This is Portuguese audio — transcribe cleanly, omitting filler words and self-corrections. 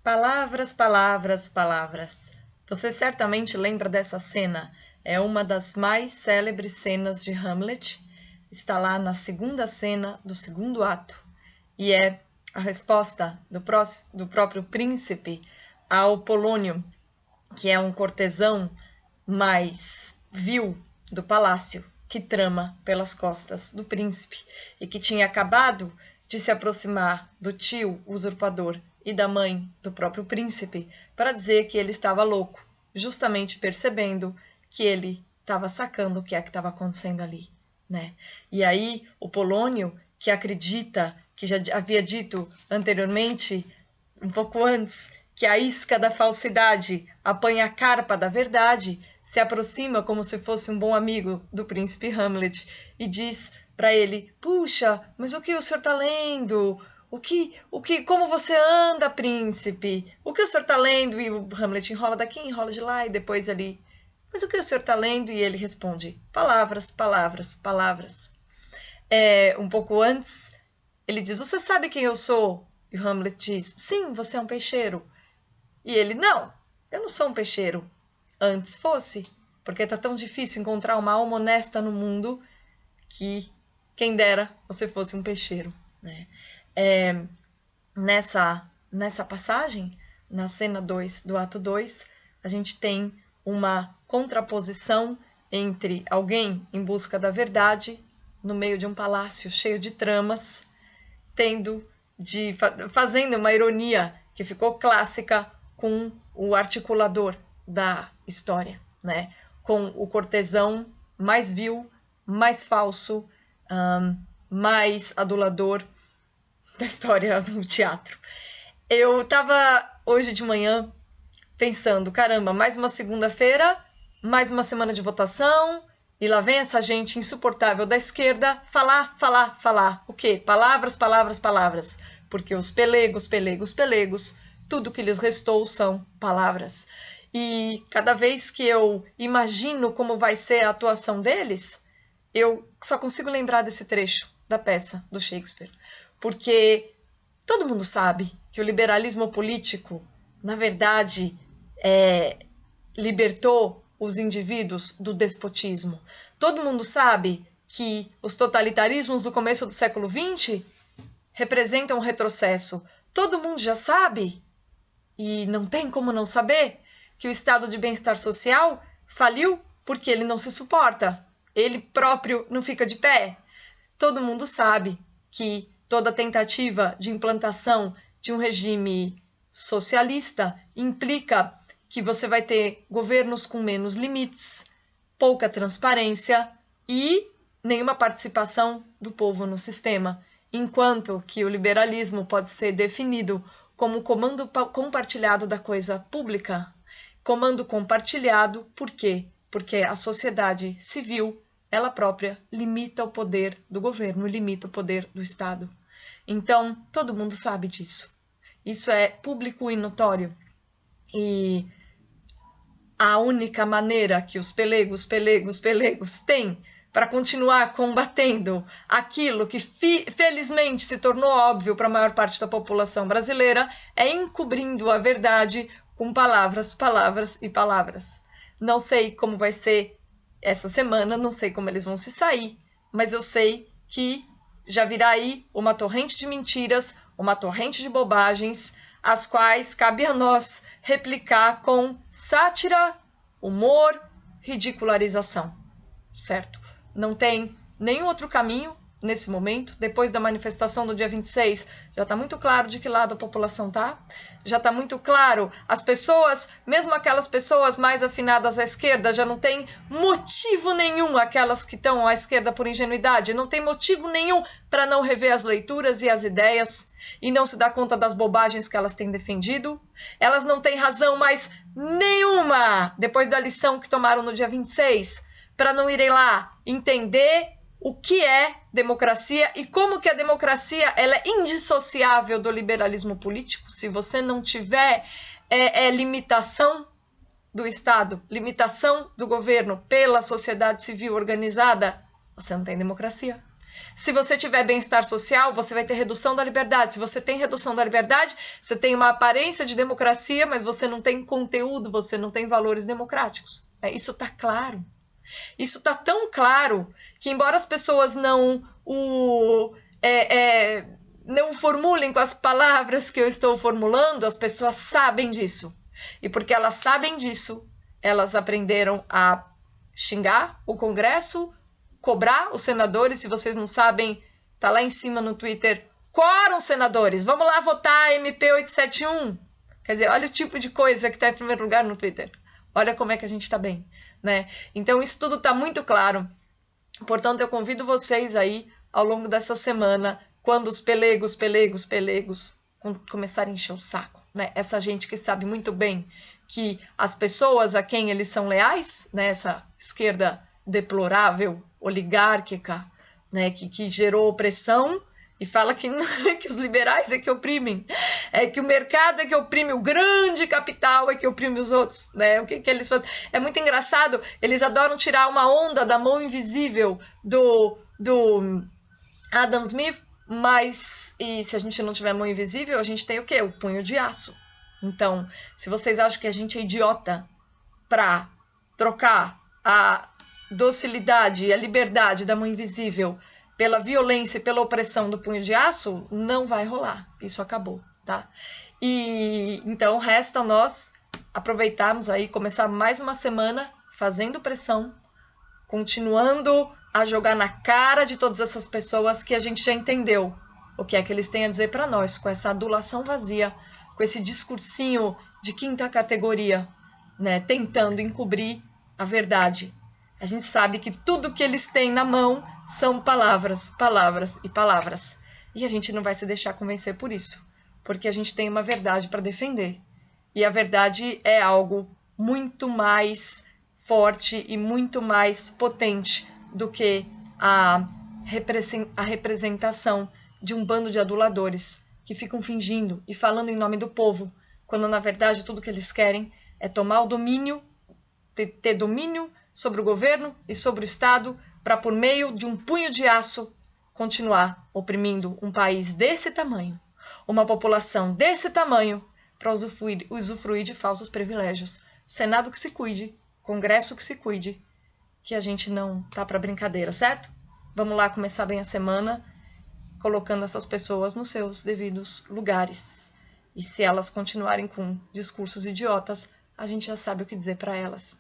Palavras, palavras, palavras. Você certamente lembra dessa cena. É uma das mais célebres cenas de Hamlet. Está lá na segunda cena do segundo ato. E é a resposta do próprio príncipe ao Polônio, que é um cortesão mais vil do palácio, que trama pelas costas do príncipe e que tinha acabado de se aproximar do tio usurpador e da mãe do próprio príncipe para dizer que ele estava louco, justamente percebendo que ele estava sacando o que é que estava acontecendo ali, né? E aí o Polônio, que acredita, que já havia dito anteriormente, um pouco antes, que a isca da falsidade apanha a carpa da verdade, se aproxima como se fosse um bom amigo do príncipe Hamlet e diz para ele: puxa, mas o que o senhor está lendo? Como você anda, príncipe? O que o senhor está lendo? E o Hamlet enrola daqui, enrola de lá e depois ali. Mas o que o senhor está lendo? E ele responde: palavras, palavras, palavras. Um pouco antes, ele diz: você sabe quem eu sou? E o Hamlet diz: sim, você é um peixeiro. E ele: não, eu não sou um peixeiro. Antes fosse, porque está tão difícil encontrar uma alma honesta no mundo que quem dera você fosse um peixeiro, né? Nessa passagem, na cena 2 do ato 2, a gente tem uma contraposição entre alguém em busca da verdade no meio de um palácio cheio de tramas, fazendo uma ironia que ficou clássica com o articulador da história, né? Com o cortesão mais vil, mais falso, mais adulador da história do teatro. Eu estava hoje de manhã pensando, caramba, mais uma segunda-feira, mais uma semana de votação, e lá vem essa gente insuportável da esquerda falar, falar, falar. O quê? Palavras, palavras, palavras. Porque os pelegos, tudo que lhes restou são palavras. E cada vez que eu imagino como vai ser a atuação deles, eu só consigo lembrar desse trecho da peça do Shakespeare. Porque todo mundo sabe que o liberalismo político, na verdade, libertou os indivíduos do despotismo. Todo mundo sabe que os totalitarismos do começo do século XX representam um retrocesso. Todo mundo já sabe, e não tem como não saber, que o estado de bem-estar social faliu porque ele não se suporta. Ele próprio não fica de pé. Todo mundo sabe que toda tentativa de implantação de um regime socialista implica que você vai ter governos com menos limites, pouca transparência e nenhuma participação do povo no sistema, enquanto que o liberalismo pode ser definido como comando compartilhado da coisa pública. Comando compartilhado, por quê? Porque a sociedade civil, ela própria, limita o poder do governo, limita o poder do Estado. Então, todo mundo sabe disso. Isso é público e notório. E a única maneira que os pelegos têm para continuar combatendo aquilo que felizmente se tornou óbvio para a maior parte da população brasileira é encobrindo a verdade com palavras, palavras e palavras. Não sei como vai ser essa semana, não sei como eles vão se sair, mas eu sei que já virá aí uma torrente de mentiras, uma torrente de bobagens, as quais cabe a nós replicar com sátira, humor, ridicularização, certo? Não tem nenhum outro caminho nesse momento. Depois da manifestação do dia 26, já está muito claro de que lado a população está. Já está muito claro, as pessoas, mesmo aquelas pessoas mais afinadas à esquerda, já não tem motivo nenhum, aquelas que estão à esquerda por ingenuidade, não tem motivo nenhum para não rever as leituras e as ideias e não se dar conta das bobagens que elas têm defendido. Elas não têm razão mais nenhuma, depois da lição que tomaram no dia 26, para não irem lá entender o que é democracia e como que a democracia ela é indissociável do liberalismo político. Se você não tiver limitação do Estado, limitação do governo pela sociedade civil organizada, você não tem democracia. Se você tiver bem-estar social, você vai ter redução da liberdade. Se você tem redução da liberdade, você tem uma aparência de democracia, mas você não tem conteúdo, você não tem valores democráticos. Isso está claro. Isso está tão claro que, embora as pessoas não formulem com as palavras que eu estou formulando, as pessoas sabem disso. E porque elas sabem disso, elas aprenderam a xingar o Congresso, cobrar os senadores. Se vocês não sabem, tá lá em cima no Twitter, quórum senadores, vamos lá votar MP 871. Quer dizer, olha o tipo de coisa que está em primeiro lugar no Twitter. Olha como é que a gente está bem, né? Então isso tudo está muito claro. Portanto, eu convido vocês aí, ao longo dessa semana, quando os pelegos começarem a encher o saco, né? Essa gente que sabe muito bem que as pessoas a quem eles são leais, né? Essa esquerda deplorável, oligárquica, né? Que gerou opressão e fala que os liberais é que oprimem, que o mercado é que oprime, o grande capital é que oprime os outros, né? O que eles fazem? É muito engraçado, eles adoram tirar uma onda da mão invisível do Adam Smith, mas se a gente não tiver mão invisível, a gente tem o quê? O punho de aço. Então, se vocês acham que a gente é idiota para trocar a docilidade e a liberdade da mão invisível pela violência e pela opressão do punho de aço, não vai rolar. Isso acabou, tá? E então resta nós aproveitarmos aí, começar mais uma semana fazendo pressão, continuando a jogar na cara de todas essas pessoas que a gente já entendeu o que é que eles têm a dizer para nós, com essa adulação vazia, com esse discursinho de quinta categoria, né, tentando encobrir a verdade. A gente sabe que tudo que eles têm na mão são palavras, palavras e palavras. E a gente não vai se deixar convencer por isso, porque a gente tem uma verdade para defender. E a verdade é algo muito mais forte e muito mais potente do que a representação de um bando de aduladores que ficam fingindo e falando em nome do povo, quando na verdade tudo que eles querem é tomar o domínio, ter domínio sobre o governo e sobre o Estado, para por meio de um punho de aço continuar oprimindo um país desse tamanho, uma população desse tamanho, para usufruir de falsos privilégios. Senado que se cuide, Congresso que se cuide, que a gente não tá para brincadeira, certo? Vamos lá começar bem a semana, colocando essas pessoas nos seus devidos lugares. E se elas continuarem com discursos idiotas, a gente já sabe o que dizer para elas.